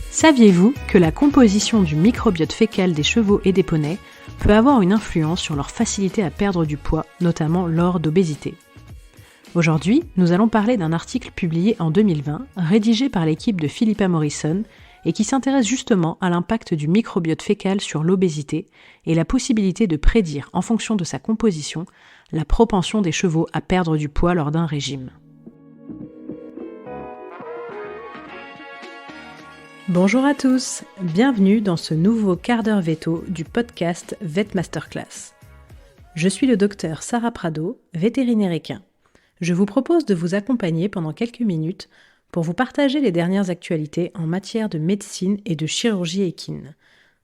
Saviez-vous que la composition du microbiote fécal des chevaux et des poneys peut avoir une influence sur leur facilité à perdre du poids, notamment lors d'obésité ? Aujourd'hui, nous allons parler d'un article publié en 2020, rédigé par l'équipe de Philippa Morrison, et qui s'intéresse justement à l'impact du microbiote fécal sur l'obésité et la possibilité de prédire, en fonction de sa composition, la propension des chevaux à perdre du poids lors d'un régime. Bonjour à tous, bienvenue dans ce nouveau quart d'heure veto du podcast Vet Masterclass. Je suis le docteur Sarah Prado, vétérinaire équin. Je vous propose de vous accompagner pendant quelques minutes pour vous partager les dernières actualités en matière de médecine et de chirurgie équine.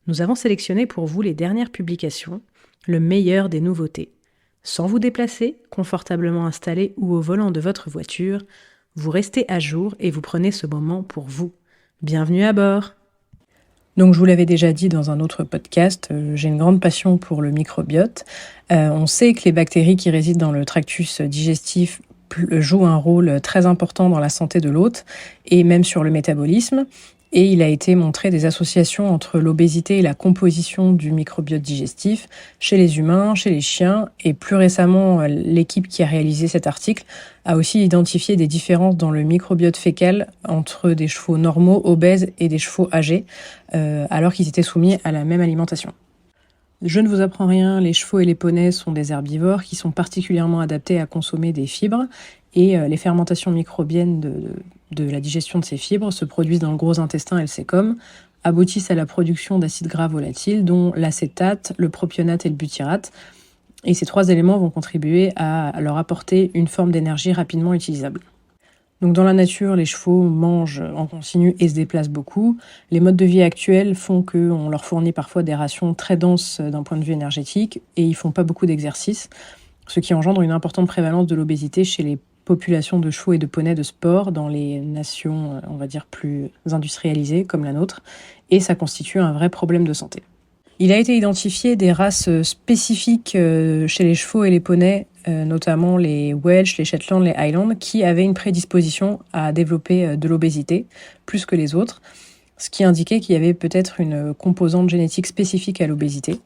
Nous avons sélectionné pour vous les dernières publications, le meilleur des nouveautés. Sans vous déplacer, confortablement installé ou au volant de votre voiture, vous restez à jour et vous prenez ce moment pour vous. Bienvenue à bord. Donc je vous l'avais déjà dit dans un autre podcast, j'ai une grande passion pour le microbiote. On sait que les bactéries qui résident dans le tractus digestif jouent un rôle très important dans la santé de l'hôte et même sur le métabolisme. Et il a été montré des associations entre l'obésité et la composition du microbiote digestif chez les humains, chez les chiens. Et plus récemment, l'équipe qui a réalisé cet article a aussi identifié des différences dans le microbiote fécal entre des chevaux normaux, obèses et des chevaux âgés, alors qu'ils étaient soumis à la même alimentation. Je ne vous apprends rien, les chevaux et les poneys sont des herbivores qui sont particulièrement adaptés à consommer des fibres et les fermentations microbiennes de la digestion de ces fibres se produisent dans le gros intestin et le sécom, aboutissent à la production d'acides gras volatiles dont l'acétate, le propionate et le butyrate. Et ces trois éléments vont contribuer à leur apporter une forme d'énergie rapidement utilisable. Donc dans la nature, les chevaux mangent en continu et se déplacent beaucoup. Les modes de vie actuels font qu'on leur fournit parfois des rations très denses d'un point de vue énergétique et ils ne font pas beaucoup d'exercice, ce qui engendre une importante prévalence de l'obésité chez les populations de chevaux et de poneys de sport dans les nations, on va dire, plus industrialisées comme la nôtre, et ça constitue un vrai problème de santé. Il a été identifié des races spécifiques chez les chevaux et les poneys, notamment les Welsh, les Shetland, les Highland, qui avaient une prédisposition à développer de l'obésité, plus que les autres, ce qui indiquait qu'il y avait peut-être une composante génétique spécifique à l'obésité.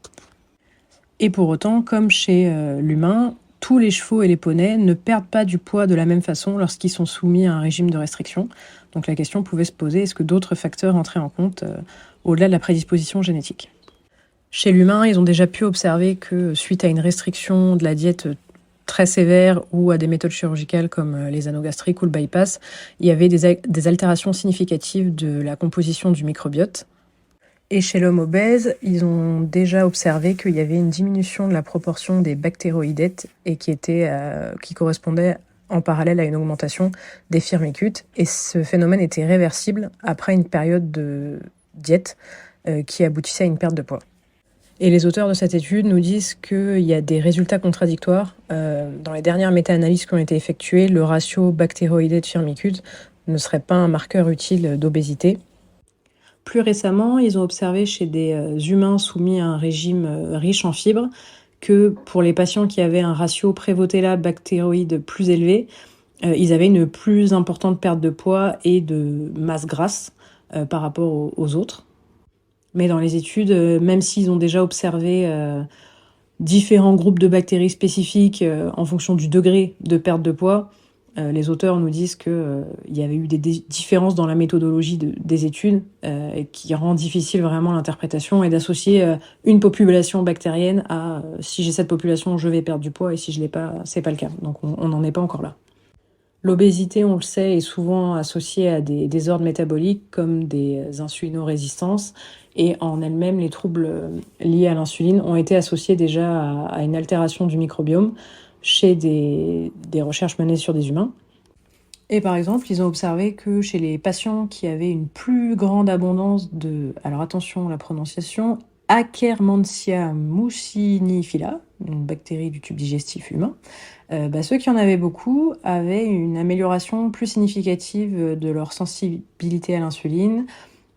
Et pour autant, comme chez l'humain, tous les chevaux et les poneys ne perdent pas du poids de la même façon lorsqu'ils sont soumis à un régime de restriction. Donc la question pouvait se poser, est-ce que d'autres facteurs entraient en compte au-delà de la prédisposition génétique ? Chez l'humain, ils ont déjà pu observer que suite à une restriction de la diète très sévère ou à des méthodes chirurgicales comme les anneaux gastriques ou le bypass, il y avait des altérations significatives de la composition du microbiote. Et chez l'homme obèse, ils ont déjà observé qu'il y avait une diminution de la proportion des bactéroïdètes et qui correspondait en parallèle à une augmentation des firmicutes. Et ce phénomène était réversible après une période de diète qui aboutissait à une perte de poids. Et les auteurs de cette étude nous disent qu'il y a des résultats contradictoires. Dans les dernières méta-analyses qui ont été effectuées, le ratio bactéroïdète-firmicute ne serait pas un marqueur utile d'obésité. Plus récemment, ils ont observé chez des humains soumis à un régime riche en fibres que pour les patients qui avaient un ratio Prévotella-bactéroïde plus élevé, ils avaient une plus importante perte de poids et de masse grasse par rapport aux autres. Mais dans les études, même s'ils ont déjà observé différents groupes de bactéries spécifiques en fonction du degré de perte de poids, les auteurs nous disent qu'il y avait eu des différences dans la méthodologie des études qui rend difficile vraiment l'interprétation et d'associer une population bactérienne à si j'ai cette population, je vais perdre du poids et si je l'ai pas, c'est pas le cas. Donc on n'en est pas encore là. L'obésité, on le sait, est souvent associée à des désordres métaboliques comme des insulinorésistances et en elles-mêmes, les troubles liés à l'insuline ont été associés déjà à une altération du microbiome chez des recherches menées sur des humains. Et par exemple, ils ont observé que chez les patients qui avaient une plus grande abondance de, alors attention la prononciation, Akkermansia mucinifila, une bactérie du tube digestif humain, ceux qui en avaient beaucoup avaient une amélioration plus significative de leur sensibilité à l'insuline,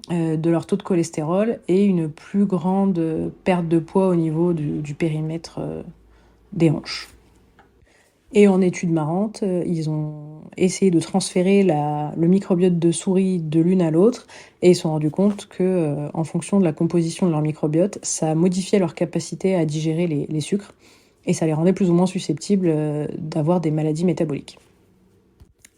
de leur taux de cholestérol et une plus grande perte de poids au niveau du périmètre des hanches. Et en étude marrante, ils ont essayé de transférer le microbiote de souris de l'une à l'autre et ils se sont rendus compte que, en fonction de la composition de leur microbiote, ça modifiait leur capacité à digérer les sucres et ça les rendait plus ou moins susceptibles d'avoir des maladies métaboliques.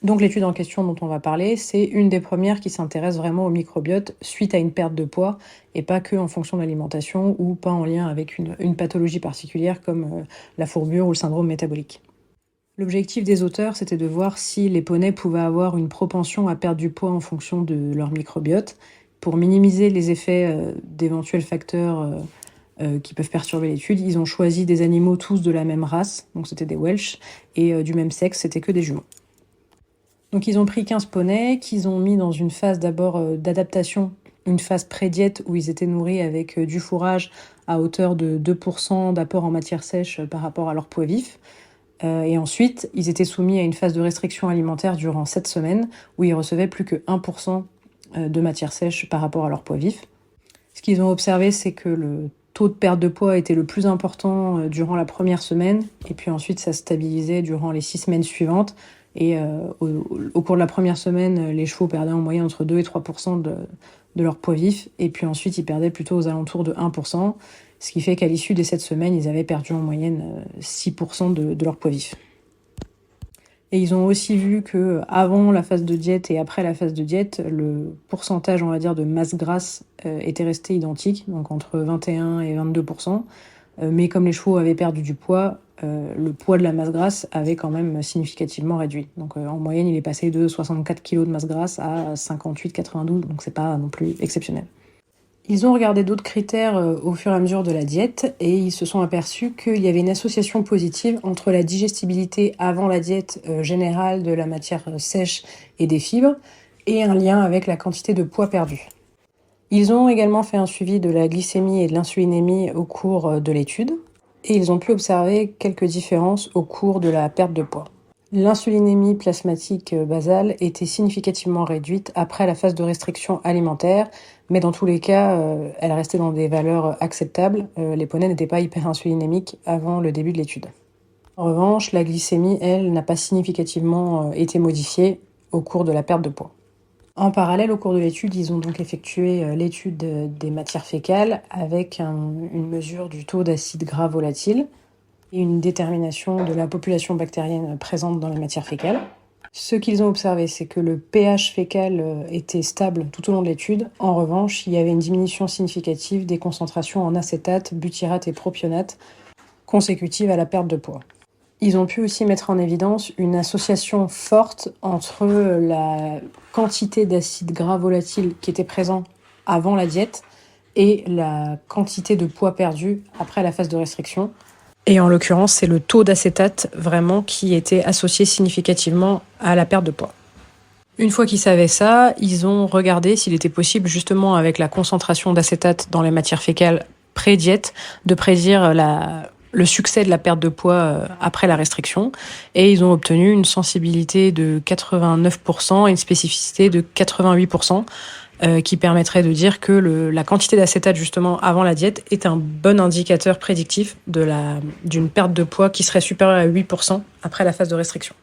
Donc l'étude en question dont on va parler, c'est une des premières qui s'intéresse vraiment au microbiote suite à une perte de poids et pas que en fonction de l'alimentation ou pas en lien avec une pathologie particulière comme la fourbure ou le syndrome métabolique. L'objectif des auteurs, c'était de voir si les poneys pouvaient avoir une propension à perdre du poids en fonction de leur microbiote pour minimiser les effets d'éventuels facteurs qui peuvent perturber l'étude. Ils ont choisi des animaux tous de la même race, donc c'était des Welsh, et du même sexe, c'était que des jumeaux. Donc ils ont pris 15 poneys qu'ils ont mis dans une phase d'abord d'adaptation, une phase pré-diète où ils étaient nourris avec du fourrage à hauteur de 2% d'apport en matière sèche par rapport à leur poids vif. Et ensuite, ils étaient soumis à une phase de restriction alimentaire durant 7 semaines où ils recevaient plus que 1% de matière sèche par rapport à leur poids vif. Ce qu'ils ont observé, c'est que le taux de perte de poids était le plus important durant la première semaine et puis ensuite ça se stabilisait durant les 6 semaines suivantes. Et au cours de la première semaine, les chevaux perdaient en moyenne entre 2 et 3% de leur poids vif et puis ensuite ils perdaient plutôt aux alentours de 1%. Ce qui fait qu'à l'issue des 7 semaines, ils avaient perdu en moyenne 6% de leur poids vif. Et ils ont aussi vu que avant la phase de diète et après la phase de diète, le pourcentage, on va dire, de masse grasse était resté identique, donc entre 21 et 22%. Mais comme les chevaux avaient perdu du poids, le poids de la masse grasse avait quand même significativement réduit. Donc en moyenne, il est passé de 64 kg de masse grasse à 58-92, donc c'est pas non plus exceptionnel. Ils ont regardé d'autres critères au fur et à mesure de la diète et ils se sont aperçus qu'il y avait une association positive entre la digestibilité avant la diète générale de la matière sèche et des fibres et un lien avec la quantité de poids perdu. Ils ont également fait un suivi de la glycémie et de l'insulinémie au cours de l'étude et ils ont pu observer quelques différences au cours de la perte de poids. L'insulinémie plasmatique basale était significativement réduite après la phase de restriction alimentaire, mais dans tous les cas, elle restait dans des valeurs acceptables. Les poneys n'étaient pas hyperinsulinémiques avant le début de l'étude. En revanche, la glycémie, elle, n'a pas significativement été modifiée au cours de la perte de poids. En parallèle, au cours de l'étude, ils ont donc effectué l'étude des matières fécales avec une mesure du taux d'acide gras volatile et une détermination de la population bactérienne présente dans les matières fécales. Ce qu'ils ont observé, c'est que le pH fécal était stable tout au long de l'étude. En revanche, il y avait une diminution significative des concentrations en acétate, butyrate et propionate consécutives à la perte de poids. Ils ont pu aussi mettre en évidence une association forte entre la quantité d'acide gras volatile qui était présent avant la diète et la quantité de poids perdu après la phase de restriction. Et en l'occurrence, c'est le taux d'acétate vraiment qui était associé significativement à la perte de poids. Une fois qu'ils savaient ça, ils ont regardé s'il était possible, justement avec la concentration d'acétate dans les matières fécales pré-diète, de prédire le succès de la perte de poids après la restriction. Et ils ont obtenu une sensibilité de 89% et une spécificité de 88%. Qui permettrait de dire que la quantité d'acétate justement avant la diète est un bon indicateur prédictif d'une perte de poids qui serait supérieure à 8% après la phase de restriction.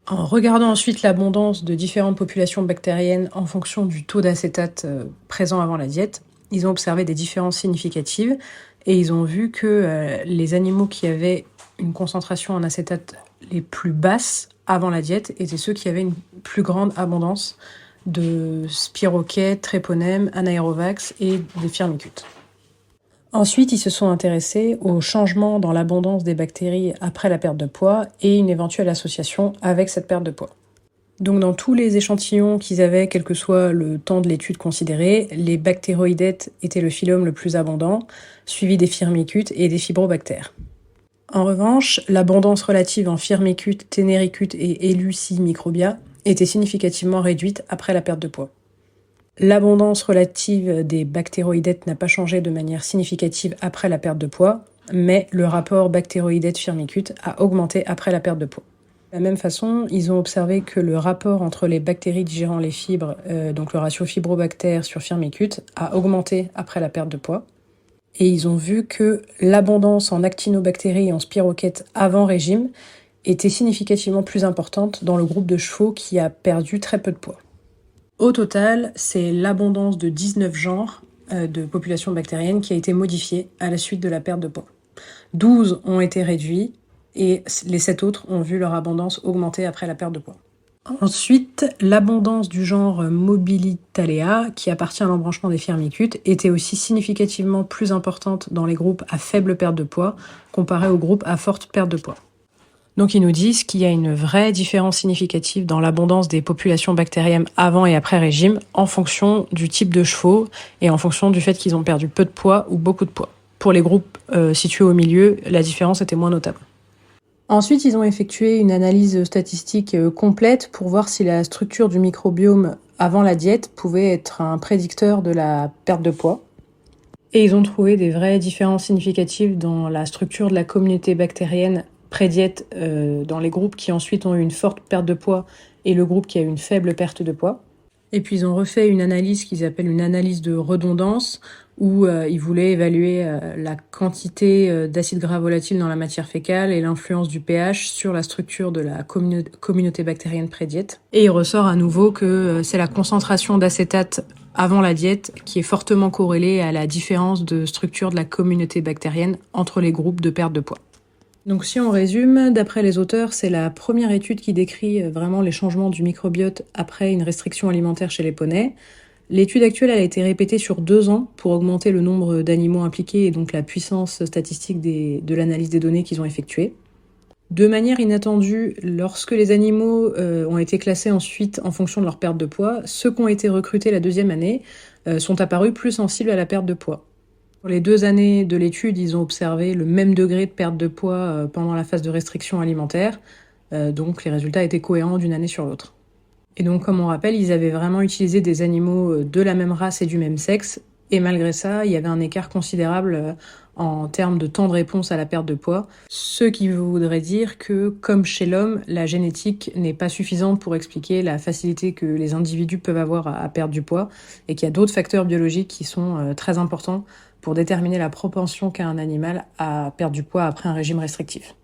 En regardant ensuite l'abondance de différentes populations bactériennes en fonction du taux d'acétate présent avant la diète, ils ont observé des différences significatives et ils ont vu que les animaux qui avaient une concentration en acétate les plus basses avant la diète étaient ceux qui avaient une plus grande abondance de spirochets, tréponèmes, anaérovax et des firmicutes. Ensuite, ils se sont intéressés aux changements dans l'abondance des bactéries après la perte de poids et une éventuelle association avec cette perte de poids. Donc dans tous les échantillons qu'ils avaient, quel que soit le temps de l'étude considéré, les bactéroïdètes étaient le phylum le plus abondant, suivi des firmicutes et des fibrobactères. En revanche, l'abondance relative en firmicutes, ténéricutes et Eleusis-microbia était significativement réduite après la perte de poids. L'abondance relative des bactéroïdètes n'a pas changé de manière significative après la perte de poids, mais le rapport bactéroïdète-firmicute a augmenté après la perte de poids. De la même façon, ils ont observé que le rapport entre les bactéries digérant les fibres, donc le ratio fibrobactère sur firmicute, a augmenté après la perte de poids. Et ils ont vu que l'abondance en actinobactéries et en spirochètes avant régime était significativement plus importante dans le groupe de chevaux qui a perdu très peu de poids. Au total, c'est l'abondance de 19 genres de population bactérienne qui a été modifiée à la suite de la perte de poids. 12 ont été réduits et les 7 autres ont vu leur abondance augmenter après la perte de poids. Ensuite, l'abondance du genre Mobilitalea, qui appartient à l'embranchement des firmicutes, était aussi significativement plus importante dans les groupes à faible perte de poids comparé aux groupes à forte perte de poids. Donc ils nous disent qu'il y a une vraie différence significative dans l'abondance des populations bactériennes avant et après régime en fonction du type de chevaux et en fonction du fait qu'ils ont perdu peu de poids ou beaucoup de poids. Pour les groupes situés au milieu, la différence était moins notable. Ensuite, ils ont effectué une analyse statistique complète pour voir si la structure du microbiome avant la diète pouvait être un prédicteur de la perte de poids. Et ils ont trouvé des vraies différences significatives dans la structure de la communauté bactérienne pré-diète dans les groupes qui ensuite ont eu une forte perte de poids et le groupe qui a eu une faible perte de poids. Et puis ils ont refait une analyse qu'ils appellent une analyse de redondance où ils voulaient évaluer la quantité d'acides gras volatiles dans la matière fécale et l'influence du pH sur la structure de la communauté bactérienne pré-diète. Et il ressort à nouveau que c'est la concentration d'acétate avant la diète qui est fortement corrélée à la différence de structure de la communauté bactérienne entre les groupes de perte de poids. Donc si on résume, d'après les auteurs, c'est la première étude qui décrit vraiment les changements du microbiote après une restriction alimentaire chez les poneys. L'étude actuelle a été répétée sur 2 ans pour augmenter le nombre d'animaux impliqués et donc la puissance statistique de l'analyse des données qu'ils ont effectuées. De manière inattendue, lorsque les animaux ont été classés ensuite en fonction de leur perte de poids, ceux qui ont été recrutés la 2e année sont apparus plus sensibles à la perte de poids. Pour les 2 années de l'étude, ils ont observé le même degré de perte de poids pendant la phase de restriction alimentaire, donc les résultats étaient cohérents d'une année sur l'autre. Et donc, comme on rappelle, ils avaient vraiment utilisé des animaux de la même race et du même sexe, et malgré ça, il y avait un écart considérable en termes de temps de réponse à la perte de poids, ce qui voudrait dire que, comme chez l'homme, la génétique n'est pas suffisante pour expliquer la facilité que les individus peuvent avoir à perdre du poids, et qu'il y a d'autres facteurs biologiques qui sont très importants pour déterminer la propension qu'a un animal à perdre du poids après un régime restrictif.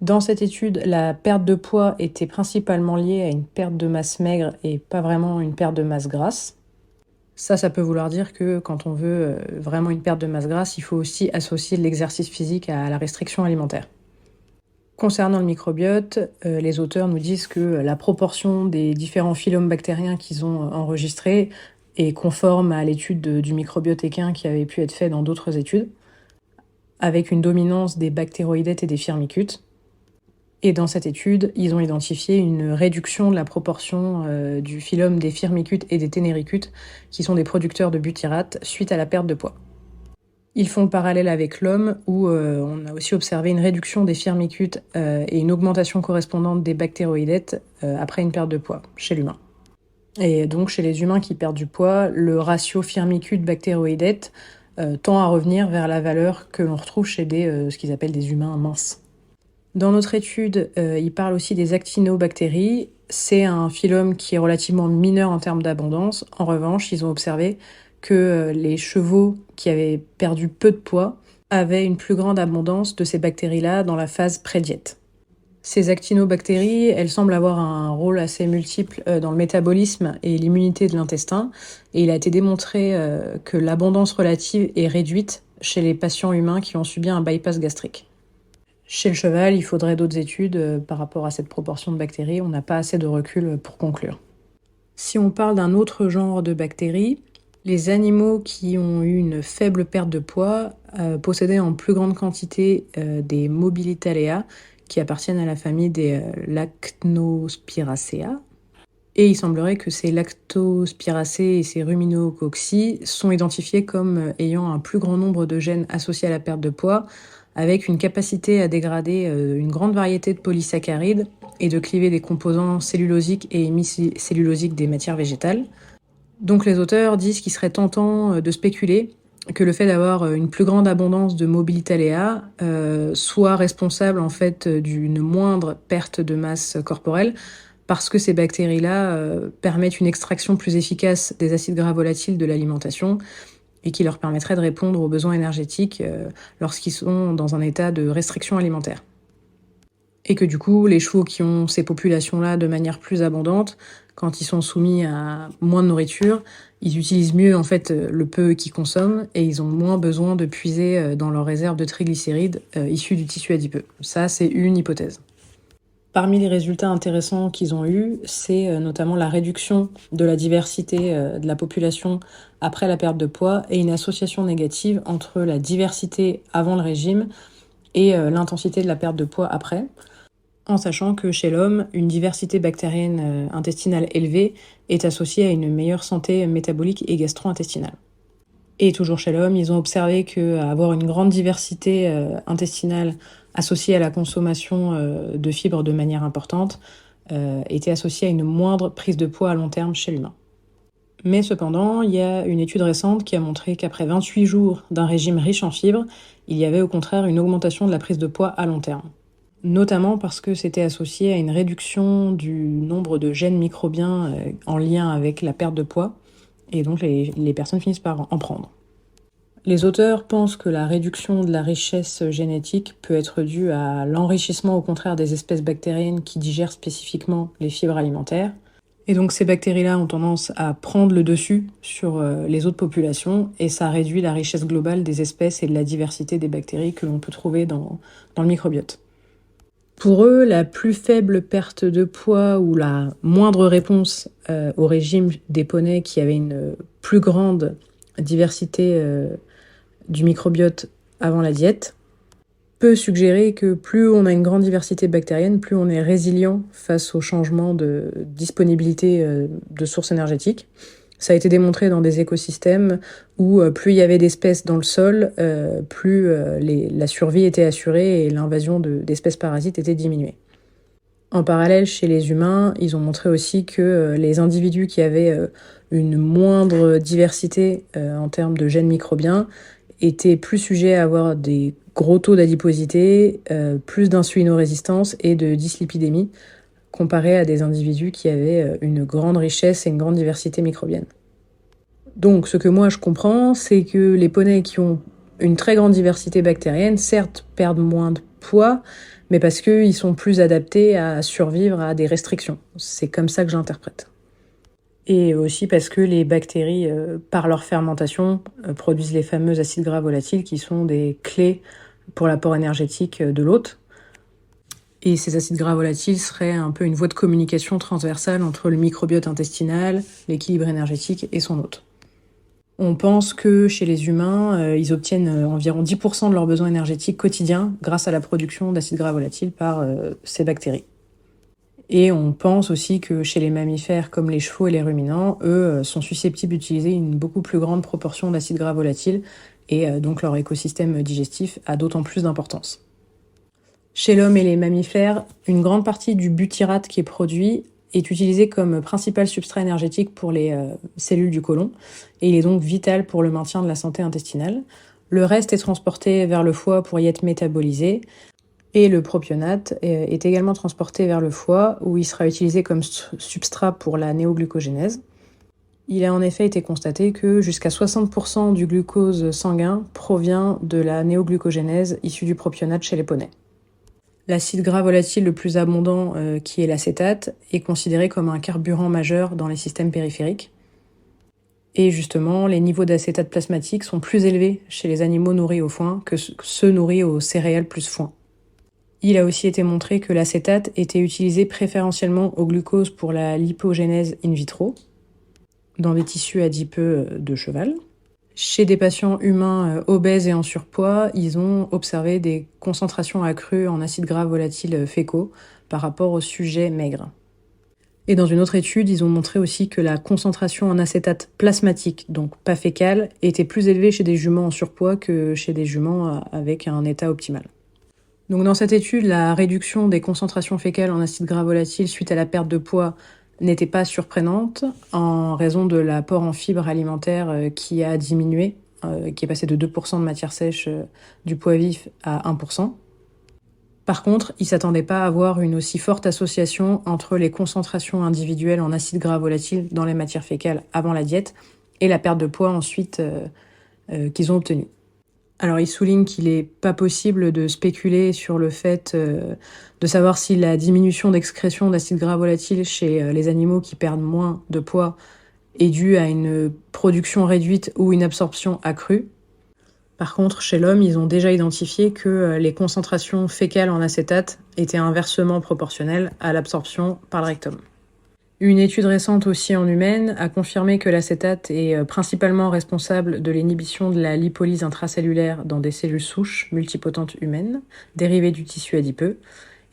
Dans cette étude, la perte de poids était principalement liée à une perte de masse maigre et pas vraiment une perte de masse grasse. Ça peut vouloir dire que quand on veut vraiment une perte de masse grasse, il faut aussi associer l'exercice physique à la restriction alimentaire. Concernant le microbiote, les auteurs nous disent que la proportion des différents phylums bactériens qu'ils ont enregistrés est conforme à l'étude du microbiote équin qui avait pu être fait dans d'autres études, avec une dominance des bactéroïdètes et des firmicutes. Et dans cette étude, ils ont identifié une réduction de la proportion du phylum des firmicutes et des ténéricutes, qui sont des producteurs de butyrate, suite à la perte de poids. Ils font le parallèle avec l'homme, où on a aussi observé une réduction des firmicutes et une augmentation correspondante des bactéroïdètes après une perte de poids chez l'humain. Et donc, chez les humains qui perdent du poids, le ratio firmicute-bactéroïdète tend à revenir vers la valeur que l'on retrouve chez ce qu'ils appellent des humains minces. Dans notre étude, ils parlent aussi des actinobactéries. C'est un phylum qui est relativement mineur en termes d'abondance. En revanche, ils ont observé que les chevaux qui avaient perdu peu de poids avaient une plus grande abondance de ces bactéries-là dans la phase pré-diète. Ces actinobactéries, elles semblent avoir un rôle assez multiple dans le métabolisme et l'immunité de l'intestin. Et il a été démontré que l'abondance relative est réduite chez les patients humains qui ont subi un bypass gastrique. Chez le cheval, il faudrait d'autres études par rapport à cette proportion de bactéries. On n'a pas assez de recul pour conclure. Si on parle d'un autre genre de bactéries, les animaux qui ont eu une faible perte de poids possédaient en plus grande quantité des Mobilitalea, qui appartiennent à la famille des Lactospiraceae. Et il semblerait que ces Lactospiraceae et ces Ruminococci sont identifiés comme ayant un plus grand nombre de gènes associés à la perte de poids, avec une capacité à dégrader une grande variété de polysaccharides et de cliver des composants cellulosiques et hémicellulosiques des matières végétales. Donc les auteurs disent qu'il serait tentant de spéculer que le fait d'avoir une plus grande abondance de Mobilitalea soit responsable en fait d'une moindre perte de masse corporelle, parce que ces bactéries-là permettent une extraction plus efficace des acides gras volatiles de l'alimentation et qui leur permettrait de répondre aux besoins énergétiques lorsqu'ils sont dans un état de restriction alimentaire. Et que du coup, les chevaux qui ont ces populations-là de manière plus abondante, quand ils sont soumis à moins de nourriture, ils utilisent mieux en fait le peu qu'ils consomment et ils ont moins besoin de puiser dans leurs réserves de triglycérides issus du tissu adipeux. Ça, c'est une hypothèse. Parmi les résultats intéressants qu'ils ont eus, c'est notamment la réduction de la diversité de la population après la perte de poids et une association négative entre la diversité avant le régime et l'intensité de la perte de poids après, en sachant que chez l'homme, une diversité bactérienne intestinale élevée est associée à une meilleure santé métabolique et gastro-intestinale. Et toujours chez l'homme, ils ont observé qu'avoir une grande diversité intestinale associée à la consommation de fibres de manière importante était associée à une moindre prise de poids à long terme chez l'humain. Mais cependant, il y a une étude récente qui a montré qu'après 28 jours d'un régime riche en fibres, il y avait au contraire une augmentation de la prise de poids à long terme. Notamment parce que c'était associé à une réduction du nombre de gènes microbiens en lien avec la perte de poids, et donc les personnes finissent par en prendre. Les auteurs pensent que la réduction de la richesse génétique peut être due à l'enrichissement au contraire des espèces bactériennes qui digèrent spécifiquement les fibres alimentaires. Et donc ces bactéries-là ont tendance à prendre le dessus sur les autres populations et ça réduit la richesse globale des espèces et de la diversité des bactéries que l'on peut trouver dans le microbiote. Pour eux, la plus faible perte de poids ou la moindre réponse au régime des poneys qui avaient une plus grande diversité du microbiote avant la diète peut suggérer que plus on a une grande diversité bactérienne, plus on est résilient face aux changements de disponibilité de sources énergétiques. Ça a été démontré dans des écosystèmes où plus il y avait d'espèces dans le sol, plus la survie était assurée et l'invasion d'espèces parasites était diminuée. En parallèle, chez les humains, ils ont montré aussi que les individus qui avaient une moindre diversité en termes de gènes microbiens étaient plus sujets à avoir des gros taux d'adiposité, plus d'insulinorésistance et de dyslipidémie, comparé à des individus qui avaient une grande richesse et une grande diversité microbienne. Donc, ce que moi je comprends, c'est que les poneys qui ont une très grande diversité bactérienne, certes, perdent moins de poids, mais parce qu'ils sont plus adaptés à survivre à des restrictions. C'est comme ça que j'interprète. Et aussi parce que les bactéries, par leur fermentation, produisent les fameux acides gras volatiles qui sont des clés pour l'apport énergétique de l'hôte. Et ces acides gras volatiles seraient un peu une voie de communication transversale entre le microbiote intestinal, l'équilibre énergétique et son hôte. On pense que chez les humains, ils obtiennent environ 10% de leurs besoins énergétiques quotidiens grâce à la production d'acides gras volatiles par ces bactéries. Et on pense aussi que chez les mammifères comme les chevaux et les ruminants, eux sont susceptibles d'utiliser une beaucoup plus grande proportion d'acides gras volatiles et donc leur écosystème digestif a d'autant plus d'importance. Chez l'homme et les mammifères, une grande partie du butyrate qui est produit est utilisé comme principal substrat énergétique pour les cellules du côlon et il est donc vital pour le maintien de la santé intestinale. Le reste est transporté vers le foie pour y être métabolisé et le propionate est également transporté vers le foie où il sera utilisé comme substrat pour la néoglucogénèse. Il a en effet été constaté que jusqu'à 60% du glucose sanguin provient de la néoglucogénèse issue du propionate chez les poneys. L'acide gras volatile le plus abondant, qui est l'acétate, est considéré comme un carburant majeur dans les systèmes périphériques. Et justement, les niveaux d'acétate plasmatique sont plus élevés chez les animaux nourris au foin que ceux nourris aux céréales plus foin. Il a aussi été montré que l'acétate était utilisé préférentiellement au glucose pour la lipogénèse in vitro, dans des tissus adipeux de cheval. Chez des patients humains obèses et en surpoids, ils ont observé des concentrations accrues en acides gras volatiles fécaux par rapport aux sujets maigres. Et dans une autre étude, ils ont montré aussi que la concentration en acétate plasmatique, donc pas fécale, était plus élevée chez des juments en surpoids que chez des juments avec un état optimal. Donc dans cette étude, la réduction des concentrations fécales en acides gras volatiles suite à la perte de poids n'était pas surprenante en raison de l'apport en fibres alimentaires qui a diminué, qui est passé de 2% de matière sèche du poids vif à 1%. Par contre, ils ne s'attendaient pas à avoir une aussi forte association entre les concentrations individuelles en acides gras volatiles dans les matières fécales avant la diète et la perte de poids ensuite qu'ils ont obtenus. Alors il souligne qu'il n'est pas possible de spéculer sur le fait de savoir si la diminution d'excrétion d'acides gras volatiles chez les animaux qui perdent moins de poids est due à une production réduite ou une absorption accrue. Par contre, chez l'homme, ils ont déjà identifié que les concentrations fécales en acétate étaient inversement proportionnelles à l'absorption par le rectum. Une étude récente aussi en humaine a confirmé que l'acétate est principalement responsable de l'inhibition de la lipolyse intracellulaire dans des cellules souches multipotentes humaines, dérivées du tissu adipeux,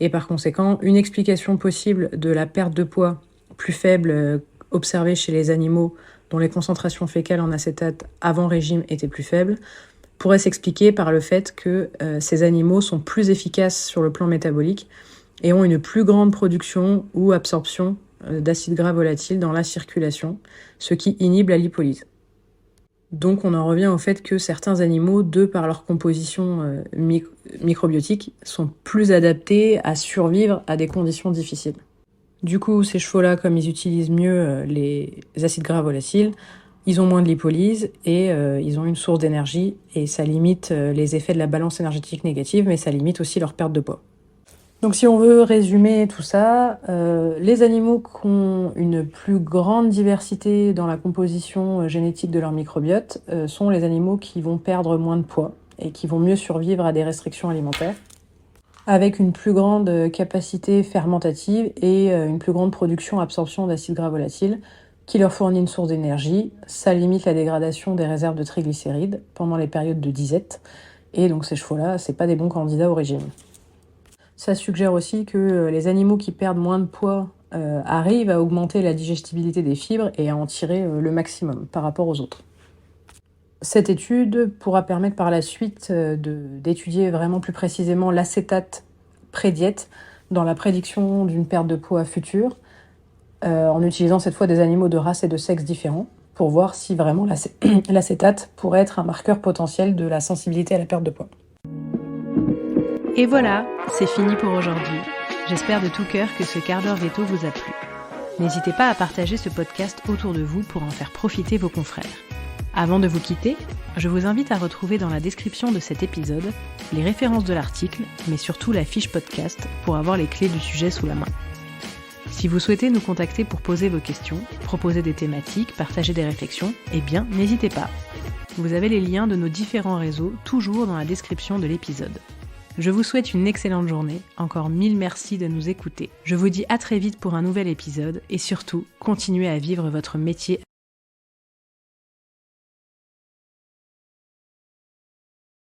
et par conséquent, une explication possible de la perte de poids plus faible observée chez les animaux dont les concentrations fécales en acétate avant régime étaient plus faibles, pourrait s'expliquer par le fait que ces animaux sont plus efficaces sur le plan métabolique et ont une plus grande production ou absorption d'acides gras volatiles dans la circulation, ce qui inhibe la lipolyse. Donc on en revient au fait que certains animaux, de par leur composition microbiotique, sont plus adaptés à survivre à des conditions difficiles. Du coup, ces chevaux-là, comme ils utilisent mieux les acides gras volatiles, ils ont moins de lipolyse et ils ont une source d'énergie et ça limite les effets de la balance énergétique négative, mais ça limite aussi leur perte de poids. Donc si on veut résumer tout ça, les animaux qui ont une plus grande diversité dans la composition génétique de leur microbiote sont les animaux qui vont perdre moins de poids et qui vont mieux survivre à des restrictions alimentaires, avec une plus grande capacité fermentative et une plus grande production-absorption d'acides gras volatiles, qui leur fournit une source d'énergie. Ça limite la dégradation des réserves de triglycérides pendant les périodes de disette, et donc ces chevaux-là, c'est pas des bons candidats au régime. Ça suggère aussi que les animaux qui perdent moins de poids arrivent à augmenter la digestibilité des fibres et à en tirer le maximum par rapport aux autres. Cette étude pourra permettre par la suite d'étudier vraiment plus précisément l'acétate pré-diète dans la prédiction d'une perte de poids future, en utilisant cette fois des animaux de race et de sexe différents, pour voir si vraiment l'acétate pourrait être un marqueur potentiel de la sensibilité à la perte de poids. Et voilà, c'est fini pour aujourd'hui. J'espère de tout cœur que ce quart d'heure veto vous a plu. N'hésitez pas à partager ce podcast autour de vous pour en faire profiter vos confrères. Avant de vous quitter, je vous invite à retrouver dans la description de cet épisode les références de l'article, mais surtout la fiche podcast pour avoir les clés du sujet sous la main. Si vous souhaitez nous contacter pour poser vos questions, proposer des thématiques, partager des réflexions, eh bien, n'hésitez pas. Vous avez les liens de nos différents réseaux toujours dans la description de l'épisode. Je vous souhaite une excellente journée, encore 1000 merci de nous écouter. Je vous dis à très vite pour un nouvel épisode et surtout, continuez à vivre votre métier